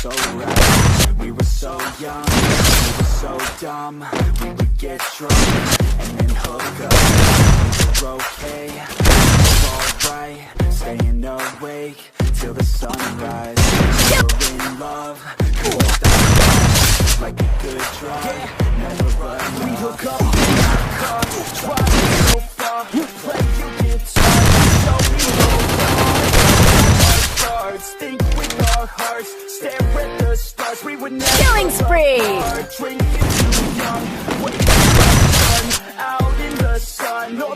so right. We were so young, we were so dumb. We would get drunk and then hook up. We were okay, we were alright. Staying awake till the sunrise. We were in love, couldn't stop. Like a good drug, never run. We hook up in our car, driving so far. Play your guitar, show me our cards. Think with our hearts, stare at the stars. We would never Killing spree! drinking too young, waiting for the sun, out in the sun. No